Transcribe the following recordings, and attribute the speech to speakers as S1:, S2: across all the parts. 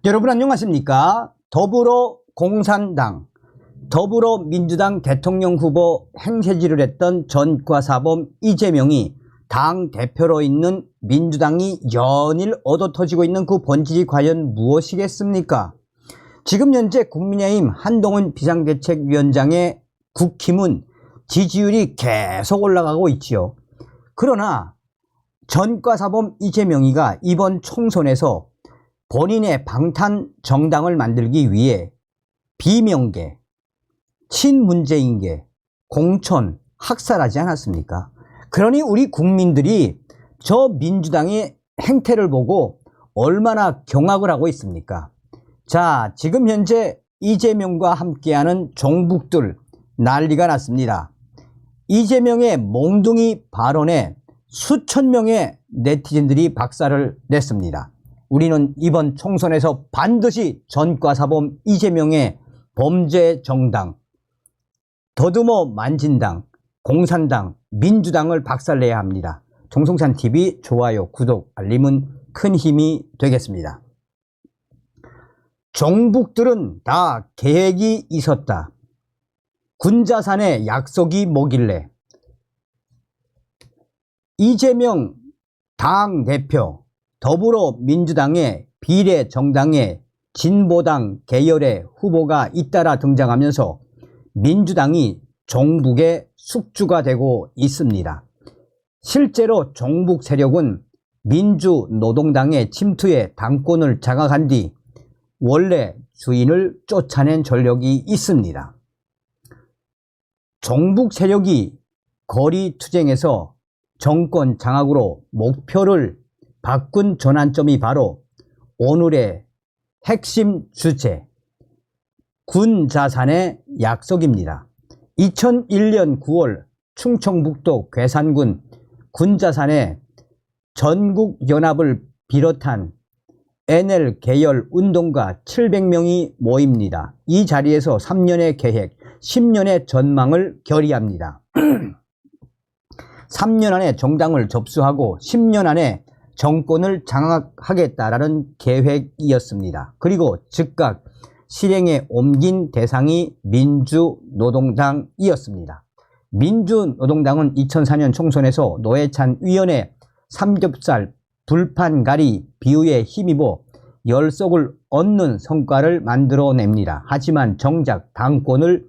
S1: 여러분 안녕하십니까? 더불어공산당, 더불어민주당 대통령 후보 행세지를 했던 전과사범 이재명이 당 대표로 있는 민주당이 연일 얻어터지고 있는 그 본질이 과연 무엇이겠습니까? 지금 현재 국민의힘 한동훈 비상대책위원장의 국힘은 지지율이 계속 올라가고 있지요. 그러나 전과사범 이재명이가 이번 총선에서 본인의 방탄 정당을 만들기 위해 비명계, 친문재인계, 공천, 학살하지 않았습니까? 그러니 우리 국민들이 저 민주당의 행태를 보고 얼마나 경악을 하고 있습니까? 자, 지금 현재 이재명과 함께하는 종북들 난리가 났습니다. 이재명의 몽둥이 발언에 수천 명의 네티즌들이 박살을 냈습니다. 우리는 이번 총선에서 반드시 전과사범 이재명의 범죄 정당, 더듬어 만진당, 공산당, 민주당을 박살내야 합니다. 정성찬TV 좋아요, 구독, 알림은 큰 힘이 되겠습니다. 종북들은 다 계획이 있었다. 군자산에 약속이 뭐길래. 이재명 당대표, 더불어민주당의 비례정당의 진보당 계열의 후보가 잇따라 등장하면서 민주당이 종북의 숙주가 되고 있습니다. 실제로 종북 세력은 민주노동당의 침투에 당권을 장악한 뒤 원래 주인을 쫓아낸 전력이 있습니다. 종북 세력이 거리투쟁에서 정권 장악으로 목표를 바꾼 전환점이 바로 오늘의 핵심 주제, 군자산의 약속입니다. 2001년 9월 충청북도 괴산군 군자산에 전국연합을 비롯한 NL 계열 운동가 700명이 모입니다. 이 자리에서 3년의 계획, 10년의 전망을 결의합니다. 3년 안에 정당을 접수하고 10년 안에 정권을 장악하겠다라는 계획이었습니다. 그리고 즉각 실행에 옮긴 대상이 민주노동당이었습니다. 민주노동당은 2004년 총선에서 노회찬 위원의 삼겹살 불판가리 비유에 힘입어 열석을 얻는 성과를 만들어냅니다. 하지만 정작 당권을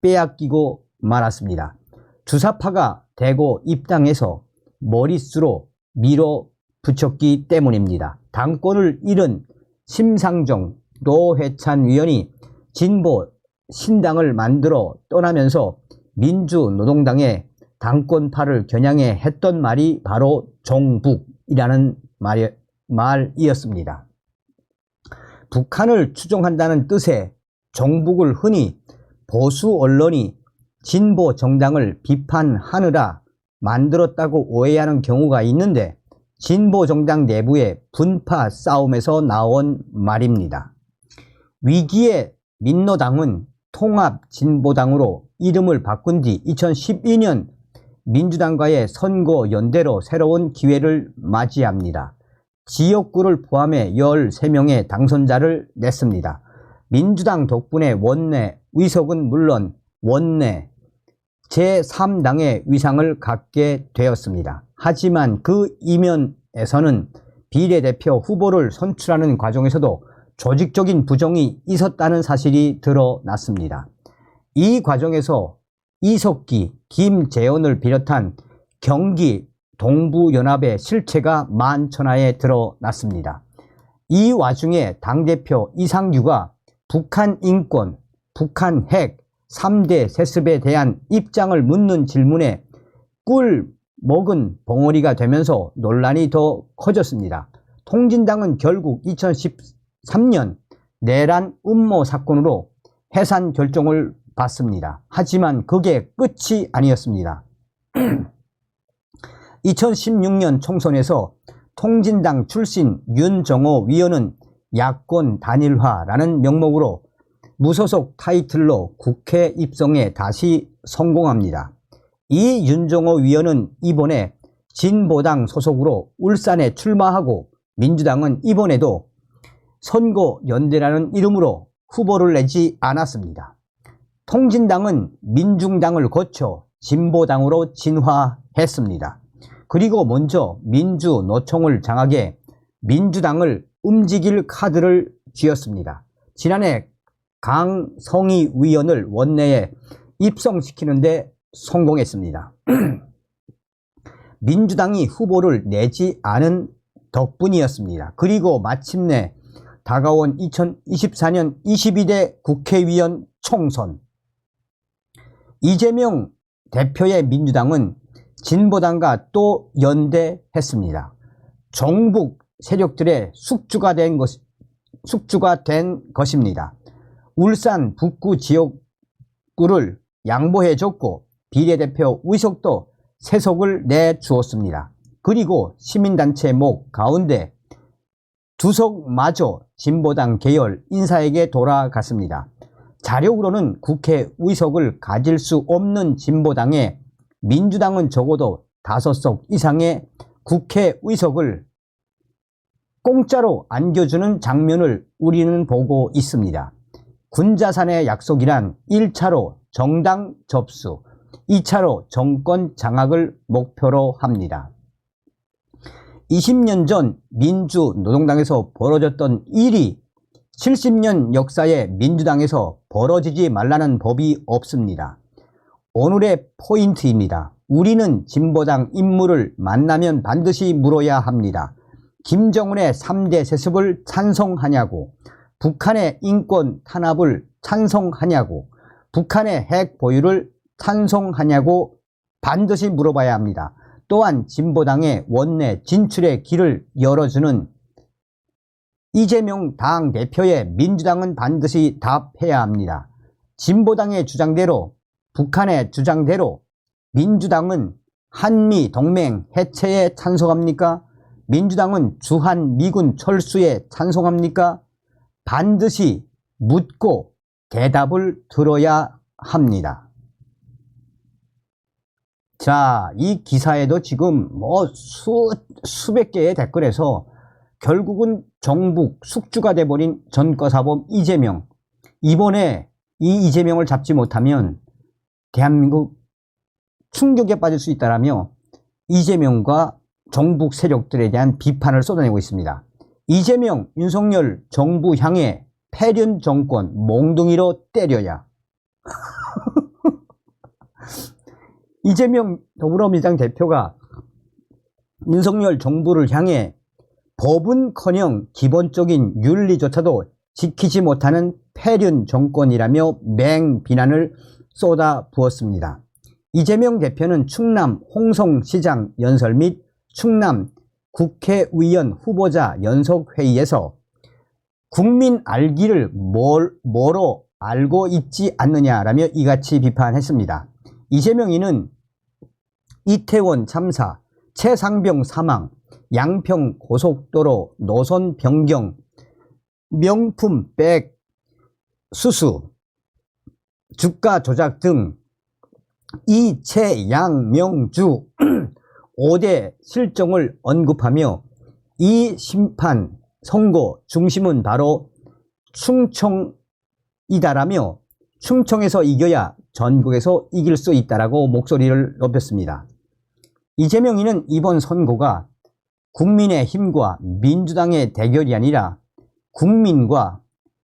S1: 빼앗기고 말았습니다. 주사파가 대거 입당해서 머릿수로 밀어붙였기 때문입니다. 당권을 잃은 심상정, 노회찬 위원이 진보 신당을 만들어 떠나면서 민주노동당의 당권파를 겨냥해 했던 말이 바로 종북이라는 말이었습니다. 북한을 추종한다는 뜻의 종북을 흔히 보수 언론이 진보 정당을 비판하느라 만들었다고 오해하는 경우가 있는데 진보 정당 내부의 분파 싸움에서 나온 말입니다. 위기의 민노당은 통합진보당으로 이름을 바꾼 뒤 2012년 민주당과의 선거 연대로 새로운 기회를 맞이합니다. 지역구를 포함해 13명의 당선자를 냈습니다. 민주당 덕분에 원내 의석은 물론 원내 제3당의 위상을 갖게 되었습니다. 하지만 그 이면에서는 비례대표 후보를 선출하는 과정에서도 조직적인 부정이 있었다는 사실이 드러났습니다. 이 과정에서 이석기, 김재원을 비롯한 경기 동부연합의 실체가 만천하에 드러났습니다. 이 와중에 당대표 이상규가 북한 인권, 북한 핵, 3대 세습에 대한 입장을 묻는 질문에 꿀 먹은 벙어리가 되면서 논란이 더 커졌습니다. 통진당은 결국 2013년 내란 음모 사건으로 해산 결정을 받습니다. 하지만 그게 끝이 아니었습니다. 2016년 총선에서 통진당 출신 윤정호 위원은 야권 단일화라는 명목으로 무소속 타이틀로 국회 입성에 다시 성공합니다. 이 윤정호 위원은 이번에 진보당 소속으로 울산에 출마하고 민주당은 이번에도 선거연대라는 이름으로 후보를 내지 않았습니다. 통진당은 민중당을 거쳐 진보당으로 진화했습니다. 그리고 먼저 민주노총을 장악해 민주당을 움직일 카드를 쥐었습니다. 지난해 강성희 의원을 원내에 입성시키는 데 성공했습니다. 민주당이 후보를 내지 않은 덕분이었습니다. 그리고 마침내 다가온 2024년 22대 국회의원 총선, 이재명 대표의 민주당은 진보당과 또 연대했습니다. 종북 세력들의 숙주가 된 것입니다. 울산 북구 지역구를 양보해줬고 비례대표 의석도 3석을 내주었습니다. 그리고 시민단체 목 가운데 2석마저 진보당 계열 인사에게 돌아갔습니다. 자력으로는 국회의석을 가질 수 없는 진보당에 민주당은 적어도 5석 이상의 국회의석을 공짜로 안겨주는 장면을 우리는 보고 있습니다. 군자산의 약속이란 1차로 정당 접수, 2차로 정권 장악을 목표로 합니다. 20년 전 민주노동당에서 벌어졌던 일이 70년 역사의 민주당에서 벌어지지 말라는 법이 없습니다. 오늘의 포인트입니다. 우리는 진보당 인물을 만나면 반드시 물어야 합니다. 김정은의 3대 세습을 찬성하냐고, 북한의 인권 탄압을 찬성하냐고, 북한의 핵 보유를 찬성하냐고 반드시 물어봐야 합니다. 또한 진보당의 원내 진출의 길을 열어주는 이재명 당대표의 민주당은 반드시 답해야 합니다. 진보당의 주장대로, 북한의 주장대로 민주당은 한미 동맹 해체에 찬성합니까? 민주당은 주한미군 철수에 찬성합니까? 반드시 묻고 대답을 들어야 합니다. 자, 이 기사에도 지금 수백 개의 댓글에서 결국은 정북 숙주가 돼버린 전과사범 이재명, 이번에 이 이재명을 잡지 못하면 대한민국 충격에 빠질 수 있다라며 이재명과 정북 세력들에 대한 비판을 쏟아내고 있습니다. 이재명, 윤석열 정부 향해 패륜 정권 몽둥이로 때려야. 이재명 더불어민주당 대표가 윤석열 정부를 향해 법은커녕 기본적인 윤리조차도 지키지 못하는 패륜 정권이라며 맹비난을 쏟아부었습니다. 이재명 대표는 충남 홍성시장 연설 및 충남 국회의원 후보자 연석회의에서 국민 알기를 뭐로 알고 있지 않느냐라며 이같이 비판했습니다. 이재명이는 이태원 참사, 최상병 사망, 양평 고속도로 노선 변경, 명품 백 수수, 주가 조작 등 이채양명주 5대 실정을 언급하며 이 심판 선고 중심은 바로 충청이다라며 충청에서 이겨야 전국에서 이길 수 있다라고 목소리를 높였습니다. 이재명이는 이번 선고가 국민의힘과 민주당의 대결이 아니라 국민과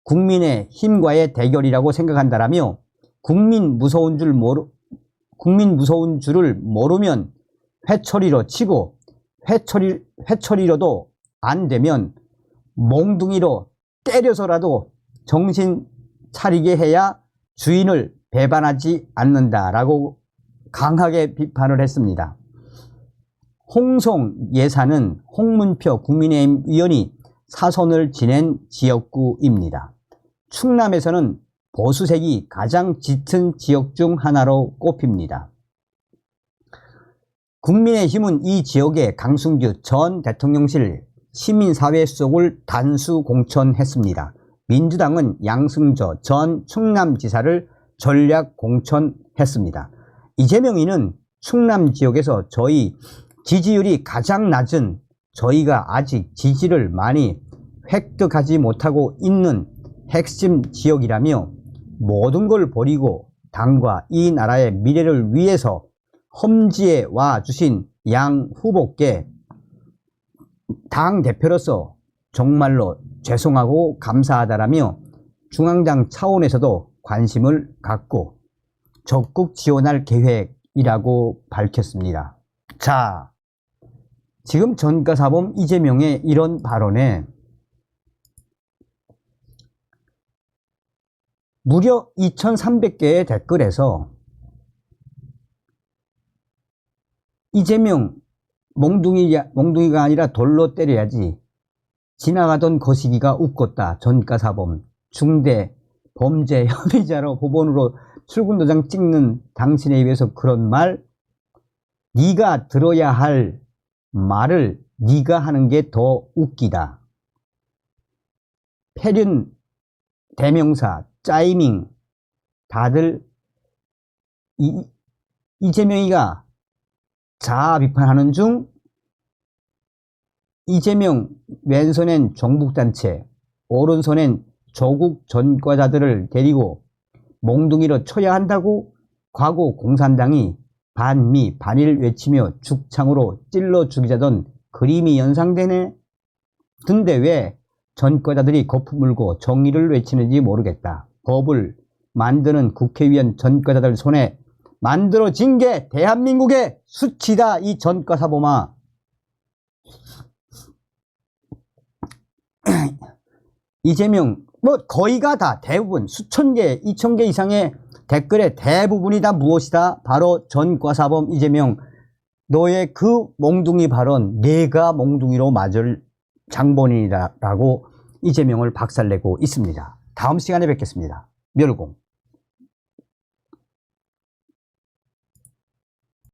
S1: 국민의힘과의 대결이라고 생각한다라며 국민 무서운 줄을 모르면 회초리로 치고 회초리로도 안 되면 몽둥이로 때려서라도 정신 차리게 해야 주인을 배반하지 않는다라고 강하게 비판을 했습니다. 홍성 예산은 홍문표 국민의힘 의원이 사선을 지낸 지역구입니다. 충남에서는 보수색이 가장 짙은 지역 중 하나로 꼽힙니다. 국민의힘은 이 지역의 강승규 전 대통령실 시민사회 수석을 단수 공천했습니다. 민주당은 양승조 전 충남지사를 전략 공천했습니다. 이재명이는 충남 지역에서 저희 지지율이 가장 낮은, 저희가 아직 지지를 많이 획득하지 못하고 있는 핵심 지역이라며 모든 걸 버리고 당과 이 나라의 미래를 위해서 험지에 와 주신 양 후보께 당 대표로서 정말로 죄송하고 감사하다라며 중앙당 차원에서도 관심을 갖고 적극 지원할 계획이라고 밝혔습니다. 자, 지금 전가사범 이재명의 이런 발언에 무려 2300개의 댓글에서 이재명 몽둥이가 아니라 돌로 때려야지, 지나가던 거시기가 웃겼다, 전가사범, 중대 범죄 혐의자로 법원으로 출근도장 찍는 당신에 의해서 그런 말, 네가 들어야 할 말을 네가 하는 게 더 웃기다. 폐륜, 대명사, 짜이밍, 다들 이재명이가 자아 비판하는 중 이재명 왼손엔 종북단체, 오른손엔 조국 전과자들을 데리고 몽둥이로 쳐야 한다고 과거 공산당이 반미 반일 외치며 죽창으로 찔러 죽이자던 그림이 연상되네. 근데 왜 전과자들이 거품 물고 정의를 외치는지 모르겠다. 법을 만드는 국회의원 전과자들 손에 만들어진 게 대한민국의 수치다, 이 전과사범아. 이재명 뭐 거의가 다, 대부분 수천 개, 2000개 이상의 댓글의 대부분이 다 무엇이다? 바로 전과사범 이재명, 너의 그 몽둥이 발언, 내가 몽둥이로 맞을 장본인이라고 이재명을 박살내고 있습니다. 다음 시간에 뵙겠습니다. 멸공.